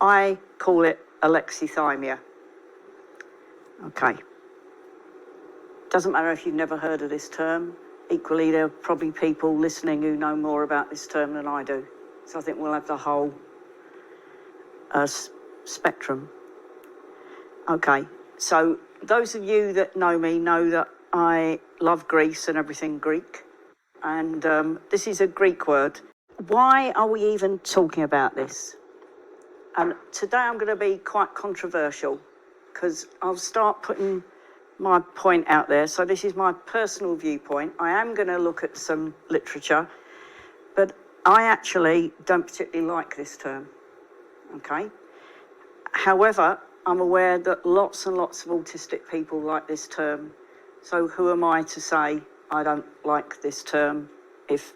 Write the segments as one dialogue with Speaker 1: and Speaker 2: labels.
Speaker 1: I call it Alexithymia. Okay. Doesn't matter if you've never heard of this term. Equally, there are probably people listening who know more about this term than I do. So I think we'll have the whole spectrum. Okay, so those of you that know me know that I love Greece and everything Greek. And this is a Greek word. Why are we even talking about this? And today I'm going to be quite controversial because I'll start putting my point out there. So this is my personal viewpoint. I am going to look at some literature, but I actually don't particularly like this term, okay? However, I'm aware that lots and lots of autistic people like this term. So who am I to say I don't like this term if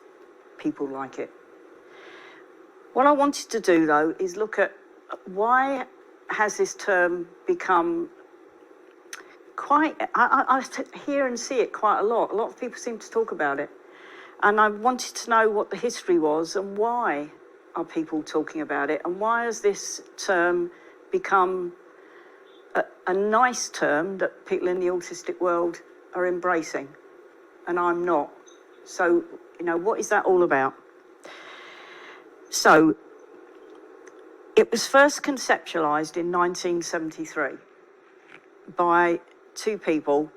Speaker 1: people like it? What I wanted to do, though, is look at why has this term become quite, I hear and see it quite a lot. A lot of people seem to talk about it. And I wanted to know what the history was and why are people talking about it, and why has this term become a nice term that people in the autistic world are embracing, and I'm not. So, what is that all about? So, it was first conceptualized in 1973 by two people,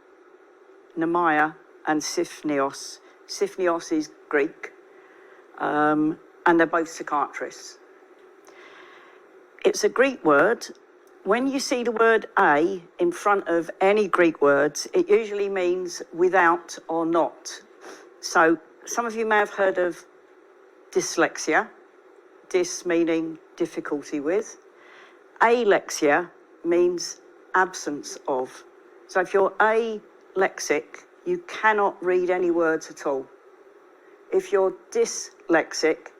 Speaker 1: Thymia and Sifnios. Sifnios is Greek, and they're both psychiatrists. It's a Greek word. When you see the word a in front of any Greek words, it usually means without or not. So some of you may have heard of dyslexia, dys meaning difficulty with. Alexia means absence of. So if you're alexic, you cannot read any words at all. If you're dyslexic,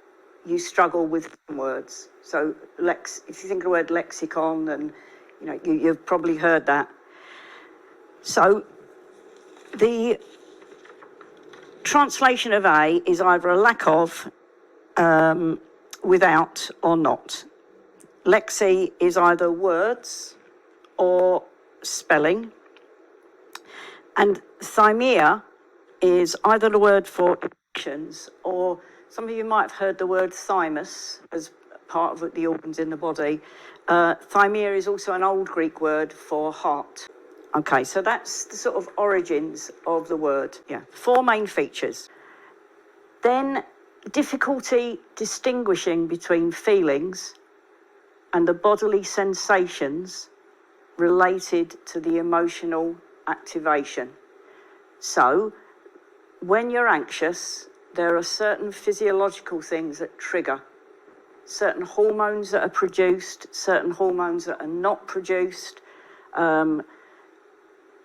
Speaker 1: you struggle with words. So if you think of the word lexicon, and you've probably heard that. So the translation of a is either a lack of, without, or not. Lexi is either words or spelling. And thymia is either the word for actions, or some of you might have heard the word thymus as part of the organs in the body. Thymia is also an old Greek word for heart. Okay, so that's the sort of origins of the word. Yeah, 4 main features. Then difficulty distinguishing between feelings and the bodily sensations related to the emotional activation. So when you're anxious, there are certain physiological things that trigger, certain hormones that are produced, certain hormones that are not produced.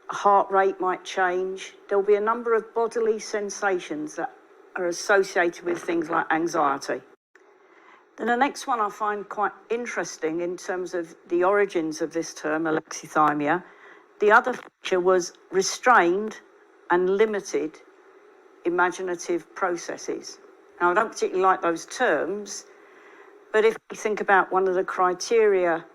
Speaker 1: Heart rate might change. There'll be a number of bodily sensations that are associated with things like anxiety. Then the next one I find quite interesting in terms of the origins of this term, alexithymia. The other feature was restrained and limited imaginative processes. Now, I don't particularly like those terms, but if you think about one of the criteria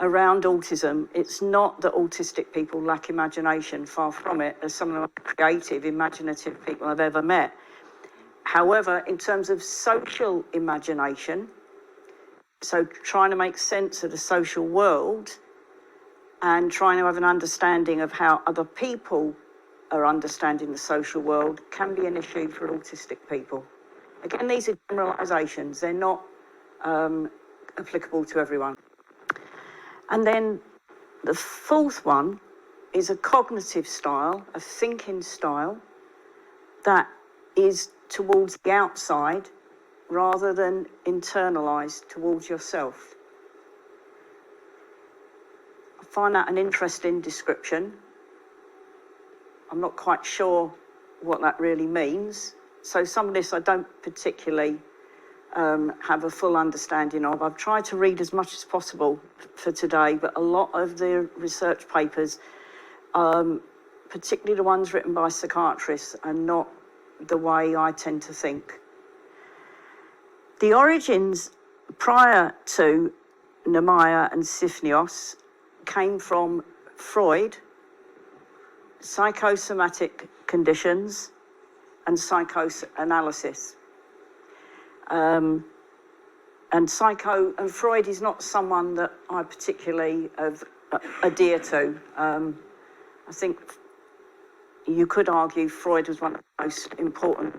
Speaker 1: around autism, it's not that autistic people lack imagination, far from it. They're some of the most creative, imaginative people I've ever met. However, in terms of social imagination, so trying to make sense of the social world and trying to have an understanding of how other people are understanding the social world can be an issue for autistic people. Again, these are generalizations. They're not applicable to everyone. And then the fourth one is a cognitive style, a thinking style that is towards the outside rather than internalized towards yourself. I find that an interesting description. I'm not quite sure what that really means. So some of this I don't particularly have a full understanding of. I've tried to read as much as possible for today, but a lot of the research papers, particularly the ones written by psychiatrists, are not the way I tend to think. The origins prior to thymia and syphnios came from Freud, psychosomatic conditions, and psychoanalysis. And Freud is not someone that I particularly adhere to. I think you could argue Freud was one of the most important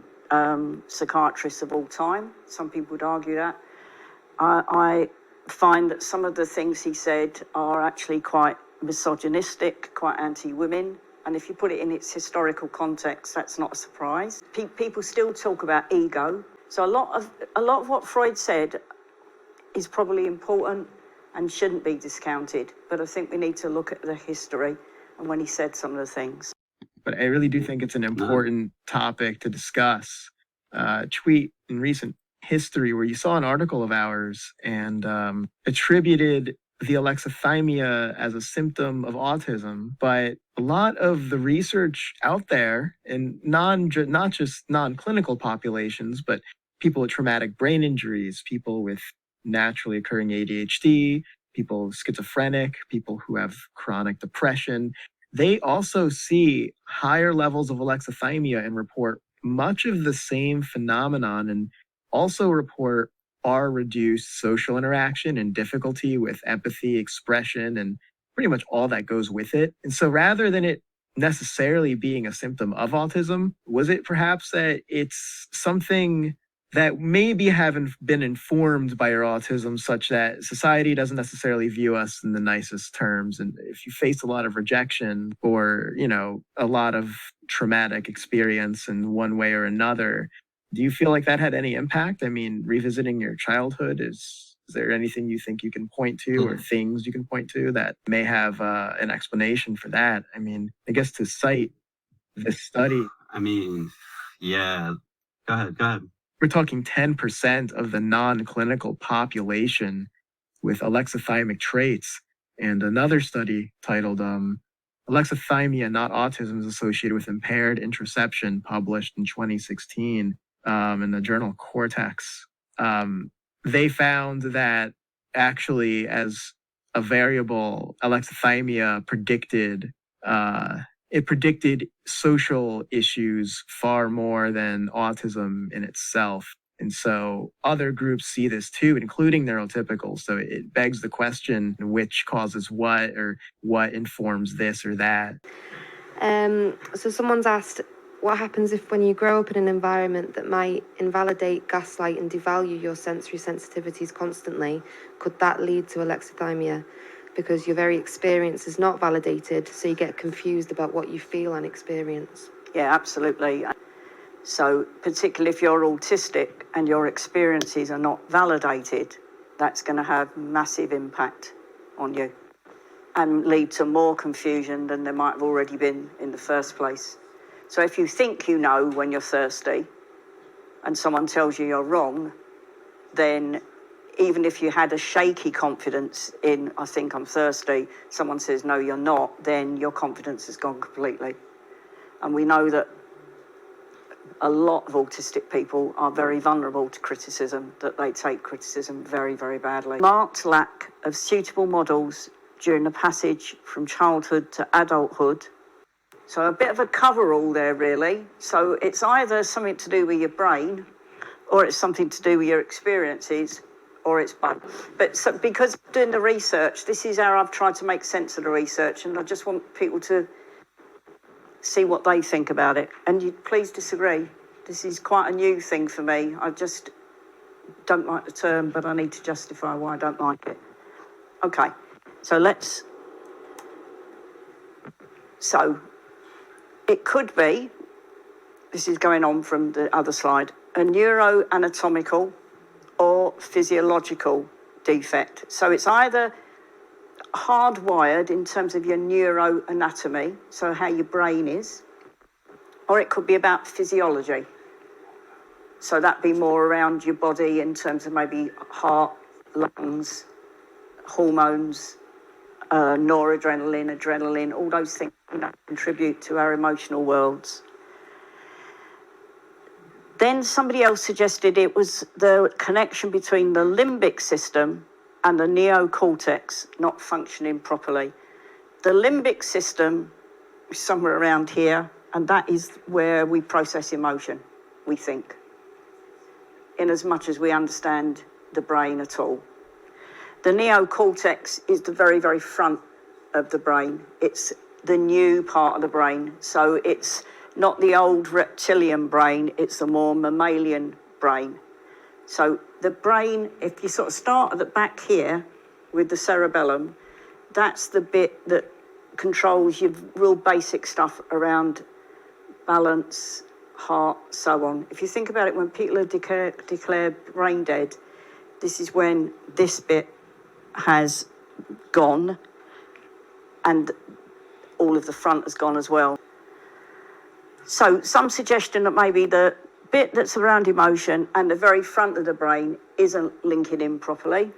Speaker 1: psychiatrists of all time. Some people would argue that. I find that some of the things he said are actually quite misogynistic, quite anti-women. And if you put it in its historical context, that's not a surprise. People still talk about ego. So a lot of what Freud said is probably important and shouldn't be discounted. But I think we need to look at the history and when he said some of the things.
Speaker 2: But I really do think it's an important topic to discuss. Tweet in recent history where you saw an article of ours and attributed the alexithymia as a symptom of autism, but a lot of the research out there in not just non-clinical populations, but people with traumatic brain injuries, people with naturally occurring ADHD, people schizophrenic, people who have chronic depression, they also see higher levels of alexithymia and report much of the same phenomenon, and also report our reduced social interaction and difficulty with empathy, expression, and pretty much all that goes with it. And so rather than it necessarily being a symptom of autism, was it perhaps that it's something that maybe haven't been informed by your autism such that society doesn't necessarily view us in the nicest terms? And if you face a lot of rejection or, a lot of traumatic experience in one way or another, do you feel like that had any impact? I mean, revisiting your childhood, is there anything you think you can point to or things you can point to that may have an explanation for that? I mean, I guess to cite this study.
Speaker 3: Yeah, go ahead.
Speaker 2: We're talking 10% of the non-clinical population with alexithymic traits. And another study titled Alexithymia, Not Autism, is Associated with Impaired Interoception, published in 2016 in the journal Cortex. They found that actually, as a variable, alexithymia predicted social issues far more than autism in itself. And so other groups see this too, including neurotypical. So it begs the question, which causes what, or what informs this or that?
Speaker 4: So someone's asked, what happens if when you grow up in an environment that might invalidate, gaslight and devalue your sensory sensitivities constantly, could that lead to alexithymia? Because your very experience is not validated, so you get confused about what you feel and experience.
Speaker 1: Yeah, absolutely. So particularly if you're autistic and your experiences are not validated, that's going to have massive impact on you and lead to more confusion than there might have already been in the first place. So if you think you know when you're thirsty and someone tells you you're wrong, then even if you had a shaky confidence in, I think I'm thirsty, someone says, no, you're not, then your confidence has gone completely. And we know that a lot of autistic people are very vulnerable to criticism, that they take criticism very, very badly. Marked lack of suitable models during the passage from childhood to adulthood. So a bit of a cover-all there, really. So it's either something to do with your brain, or it's something to do with your experiences, or it's both. But so, because doing the research, this is how I've tried to make sense of the research, and I just want people to see what they think about it. And you please disagree. This is quite a new thing for me. I just don't like the term, but I need to justify why I don't like it. Okay, so it could be, this is going on from the other slide, a neuroanatomical or physiological defect. So it's either hardwired in terms of your neuroanatomy, so how your brain is, or it could be about physiology. So that'd be more around your body in terms of maybe heart, lungs, hormones, noradrenaline, adrenaline, all those things contribute to our emotional worlds. Then somebody else suggested it was the connection between the limbic system and the neocortex not functioning properly. The limbic system is somewhere around here, and that is where we process emotion, we think, in as much as we understand the brain at all. The neocortex is the very, very front of the brain. It's the new part of the brain. So it's not the old reptilian brain, it's the more mammalian brain. So the brain, if you sort of start at the back here with the cerebellum, that's the bit that controls your real basic stuff around balance, heart, so on. If you think about it, when people are declared brain dead, this is when this bit has gone and all of the front has gone as well. So some suggestion that maybe the bit that's around emotion and the very front of the brain isn't linking in properly,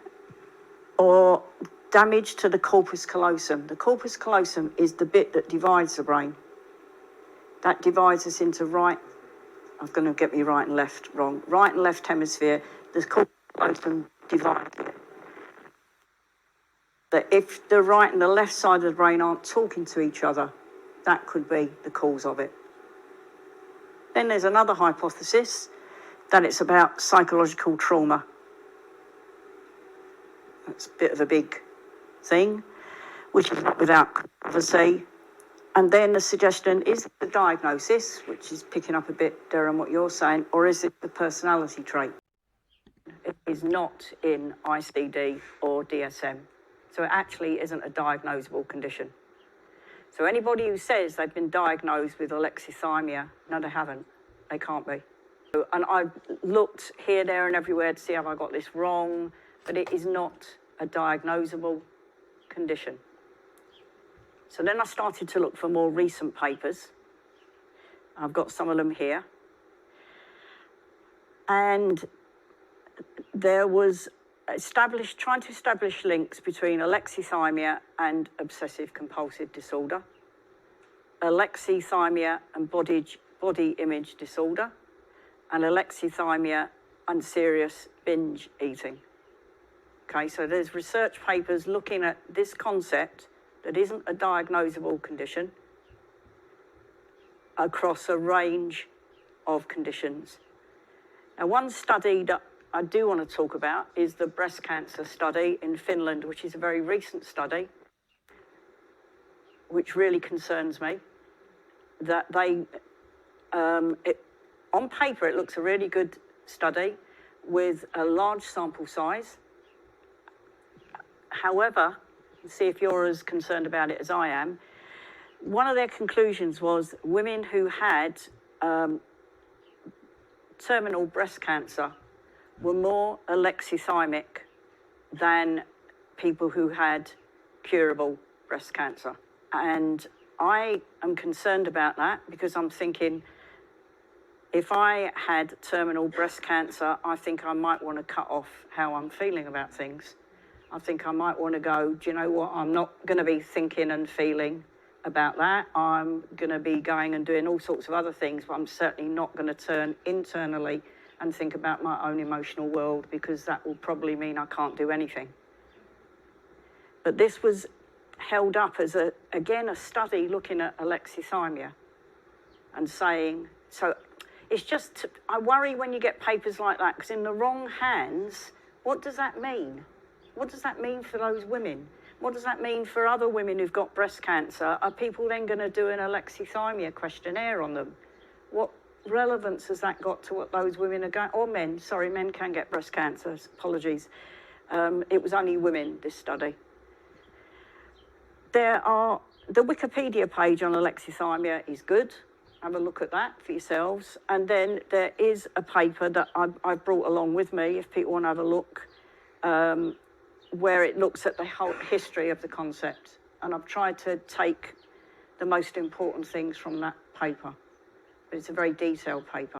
Speaker 1: or damage to the corpus callosum. The corpus callosum is the bit that divides the brain. That divides us into right, I'm going to get me right and left wrong, right and left hemisphere. The corpus callosum divides it. That if the right and the left side of the brain aren't talking to each other, that could be the cause of it. Then there's another hypothesis that it's about psychological trauma. That's a bit of a big thing, which is not without controversy. And then the suggestion is the diagnosis, which is picking up a bit, Darren, what you're saying, or is it the personality trait? It is not in ICD or DSM. So it actually isn't a diagnosable condition. So anybody who says they've been diagnosed with alexithymia, no, they haven't. They can't be. And I've looked here, there, and everywhere to see have I got this wrong, but it is not a diagnosable condition. So then I started to look for more recent papers. I've got some of them here. And there was trying to establish links between alexithymia and obsessive compulsive disorder, alexithymia and body image disorder, and alexithymia and serious binge eating. Okay, so there's research papers looking at this concept that isn't a diagnosable condition across a range of conditions. Now, one study that I do want to talk about is the breast cancer study in Finland, which is a very recent study, which really concerns me. That they, on paper, it looks a really good study with a large sample size. However, see if you're as concerned about it as I am. One of their conclusions was women who had terminal breast cancer were more alexithymic than people who had curable breast cancer. And I am concerned about that because I'm thinking, if I had terminal breast cancer, I think I might want to cut off how I'm feeling about things. I think I might want to go, do you know what, I'm not going to be thinking and feeling about that. I'm going to be going and doing all sorts of other things, but I'm certainly not going to turn internally and think about my own emotional world, because that will probably mean I can't do anything. But this was held up as, again, a study looking at alexithymia and saying, so it's just, I worry when you get papers like that, because in the wrong hands, what does that mean? What does that mean for those women? What does that mean for other women who've got breast cancer? Are people then going to do an alexithymia questionnaire on them? What relevance has that got to what those women are going, or men, sorry, men can get breast cancer, apologies. It was only women, this study. The Wikipedia page on alexithymia is good. Have a look at that for yourselves. And then there is a paper that I've brought along with me, if people want to have a look, where it looks at the whole history of the concept. And I've tried to take the most important things from that paper. But it's a very detailed paper.